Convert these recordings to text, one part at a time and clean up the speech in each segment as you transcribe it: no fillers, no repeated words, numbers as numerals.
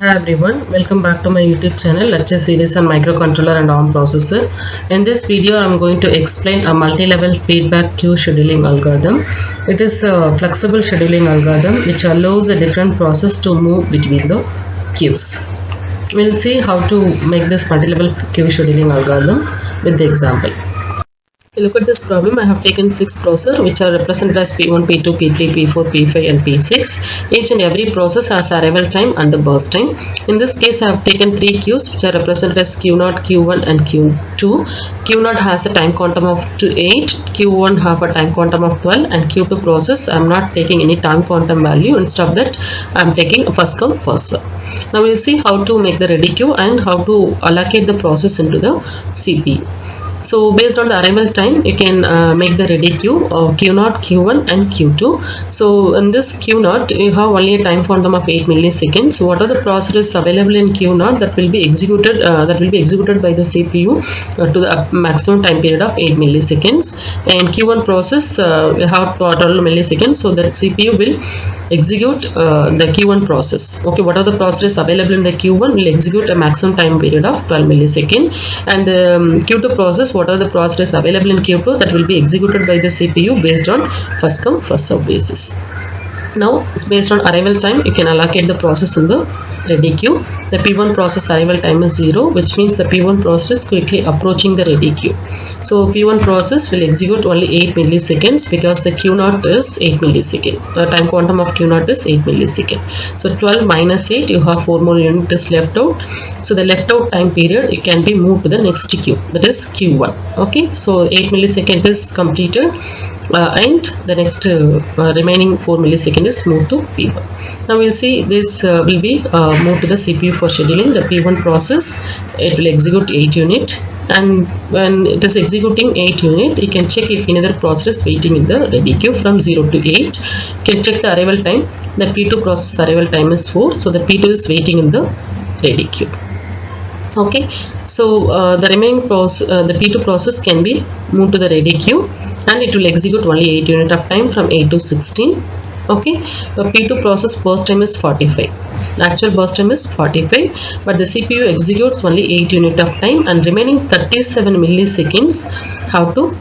Hi everyone, welcome back to my YouTube channel lecture series on microcontroller and ARM processor. In this video I am going to explain a multi-level feedback queue scheduling algorithm. It is a flexible scheduling algorithm which allows a different process to move between the queues. We'll see how to make this multi-level queue scheduling algorithm with the example. Look at this problem. I have taken 6 processors which are represented as P1, P2, P3, P4, P5 and P6. Each and every process has arrival time and the burst time. In this case I have taken 3 queues which are represented as Q0, Q1 and Q2. Q0 has a time quantum of 8, Q1 have a time quantum of 12 and Q2 process I am not taking any time quantum value. Instead of that I am taking a first come first serve. Now we will see how to make the ready queue and how to allocate the process into the CPU. So based on the arrival time you can make the ready queue of Q0, Q1 and Q2. So in this Q0 you have only a time quantum of 8 milliseconds. So what are the processes available in Q0 that will be executed by the CPU to the maximum time period of 8 milliseconds, and Q1 process we have 12 milliseconds, so that CPU will execute the Q1 process. Okay, what are the processes available in the Q1 will execute a maximum time period of 12 milliseconds, and the Q2 process, what are the processes available in Q2 that will be executed by the CPU based on first come first serve basis. Now based on arrival time you can allocate the process in the ready queue. The P1 process arrival time is 0, which means the P1 process quickly approaching the ready queue. So P1 process will execute only 8 milliseconds because the Q0 is 8 milliseconds. The time quantum of Q0 is 8 milliseconds. So 12 minus 8, you have 4 more units left out. So the left out time period it can be moved to the next queue, that is Q1. Okay, so 8 milliseconds is completed. And the next remaining 4 milliseconds is moved to P1. Now we'll see this will be moved to the CPU for scheduling. The P1 process, it will execute 8 unit, and when it is executing 8 unit you can check if any other process is waiting in the ready queue from 0 to 8. You can check the arrival time. The P2 process arrival time is 4, so the P2 is waiting in the ready queue. Okay, so the remaining process, the P2 process can be moved to the ready queue and it will execute only 8 unit of time from 8 to 16. Okay, the P2 process burst time is 45. The actual burst time is 45, but the CPU executes only 8 unit of time, and remaining 37 milliseconds have to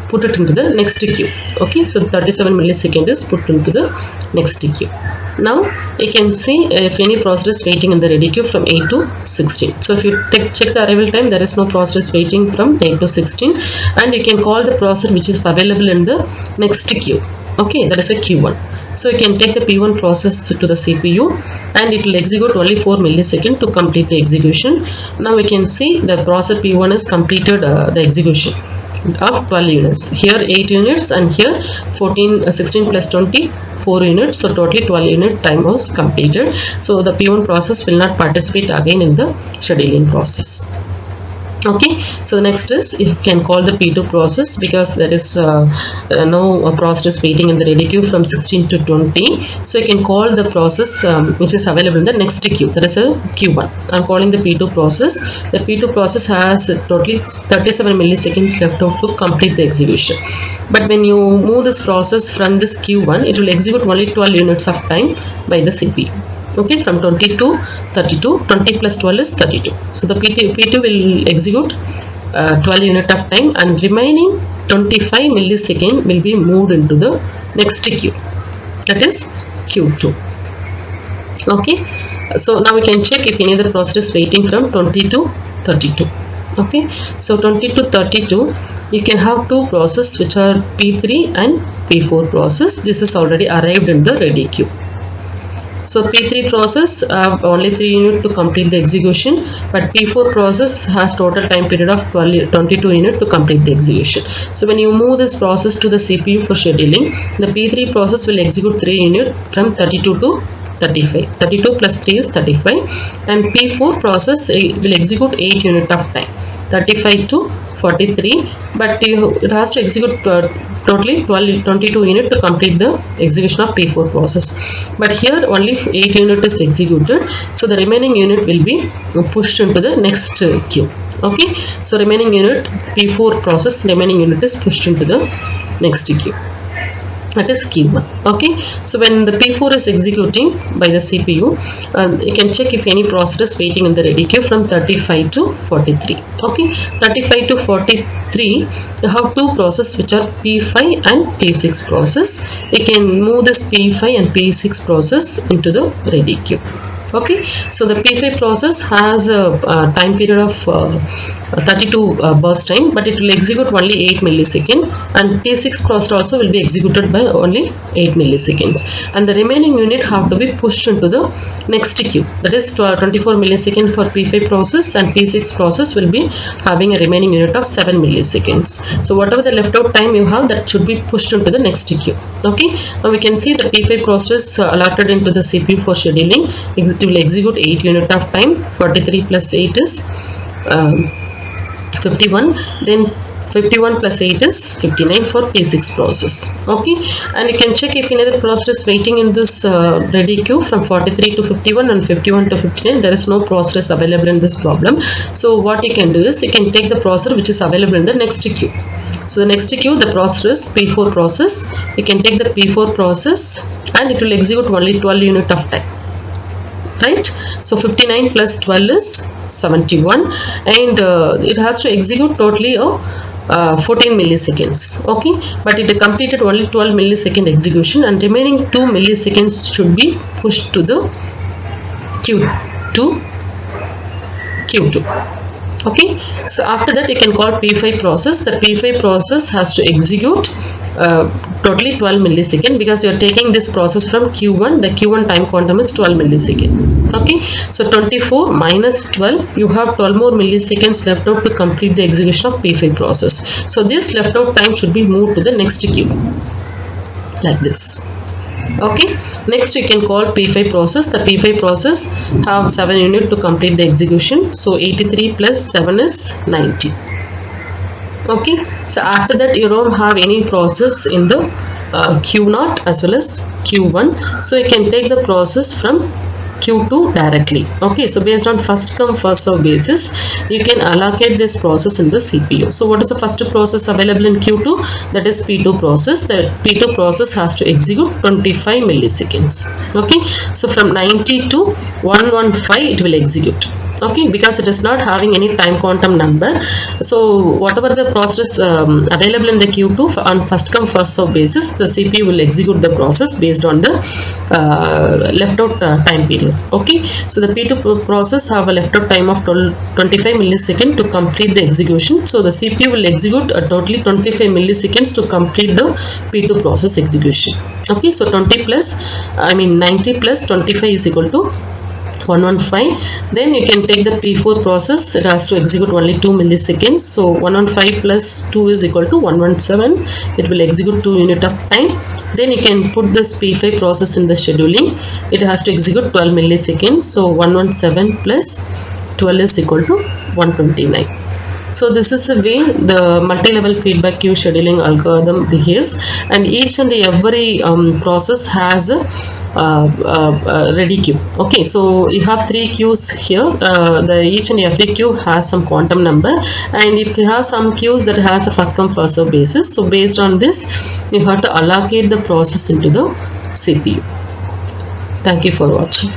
put it into the next queue. Okay, so 37 milliseconds is put into the next queue. Now you can see if any process is waiting in the ready queue from 8 to 16. So if you check the arrival time, there is no process waiting from 8 to 16, and you can call the process which is available in the next queue. Okay, that is a Q1. So you can take the P1 process to the CPU and it will execute only 4 milliseconds to complete the execution. Now we can see the process P1 has completed the execution of 12 units. Here 8 units and here 16 plus 20, 4 units. So totally 12 unit time was completed. So the P1 process will not participate again in the scheduling process. Okay, so next is you can call the P2 process because there is no process waiting in the ready queue from 16 to 20. So you can call the process which is available in the next queue, that is a Q1. I am calling the P2 process. The P2 process has totally 37 milliseconds left out to complete the execution. But when you move this process from this Q1, it will execute only 12 units of time by the CPU. Okay, from 20 to 32, 20 plus 12 is 32. So the P2 will execute 12 unit of time, and remaining 25 milliseconds will be moved into the next queue, that is Q2. Okay, so now we can check if any other process is waiting from 20 to 32. Okay, so 20 to 32 you can have two processes which are P3 and P4 process. This is already arrived in the ready queue. So P3 process have only 3 units to complete the execution, but P4 process has total time period of 22 units to complete the execution. So when you move this process to the CPU for scheduling, the P3 process will execute 3 units from 32 to 35. 32 plus 3 is 35, and P4 process will execute 8 units of time, 35 to 43, but it has to execute totally 22 units to complete the execution of P4 process. But here only 8 units is executed, so the remaining unit will be pushed into the next queue. Okay, so remaining unit P4 process remaining unit is pushed into the next queue. that is Q1. Okay, so when the P4 is executing by the CPU, you can check if any process is waiting in the ready queue from 35 to 43. Okay, 35 to 43, you have two processes which are P5 and P6 process. You can move this P5 and P6 process into the ready queue. Okay, so the P5 process has a time period of 32 burst time, but it will execute only 8 milliseconds, and P6 process also will be executed by only 8 milliseconds, and the remaining unit have to be pushed into the next queue. That is 24 milliseconds for P5 process, and P6 process will be having a remaining unit of 7 milliseconds. So whatever the left out time you have, that should be pushed into the next queue. Okay, now we can see the P5 process allotted into the CPU for scheduling. It will execute 8 unit of time. 43 plus 8 is 51. Then 51 plus 8 is 59 for P6 process. Okay, and you can check if another process is waiting in this ready queue from 43 to 51 and 51 to 59. There is no process available in this problem. So what you can do is you can take the processor which is available in the next queue. So the next queue, the processor is P4 process. You can take the P4 process and it will execute only 12 unit of time. Right, so 59 plus 12 is 71, and it has to execute totally 14 milliseconds. Okay, but it completed only 12 millisecond execution, and remaining 2 milliseconds should be pushed to the Q2. Okay, so after that you can call P5 process. The P5 process has to execute totally 12 milliseconds, because you are taking this process from Q1. The Q1 time quantum is 12 milliseconds. Okay, so 24 minus 12, you have 12 more milliseconds left out to complete the execution of P5 process. So this left out time should be moved to the next queue like this. Okay, next you can call P5 process. The P5 process have 7 units to complete the execution. So 83 plus 7 is 90. Okay, so after that you don't have any process in the Q0 as well as Q1. So you can take the process from Q2 directly. Okay, so based on first come first serve basis, you can allocate this process in the CPU. So what is the first process available in Q2? That is P2 process. The P2 process has to execute 25 milliseconds. Okay, so from 90 to 115 it will execute. Okay, because it is not having any time quantum number. So whatever the process available in the Q2 on first come first serve basis, the CPU will execute the process based on the left out time period. Okay, so the P2 process have a left out time of 25 milliseconds to complete the execution. So the CPU will execute a totally 25 milliseconds to complete the P2 process execution. Okay, so 90 plus 25 is equal to 115. Then you can take the P4 process. It has to execute only 2 milliseconds. So 115 plus 2 is equal to 117. It will execute 2 unit of time. Then you can put this P5 process in the scheduling. It has to execute 12 milliseconds. So 117 plus 12 is equal to 129. So this is the way the multi-level feedback queue scheduling algorithm behaves, and each and every process has a ready queue. Okay, so you have 3 queues here. Each and every queue has some quantum number, and if you have some queues that has a first come first serve basis, so based on this you have to allocate the process into the CPU. Thank you for watching.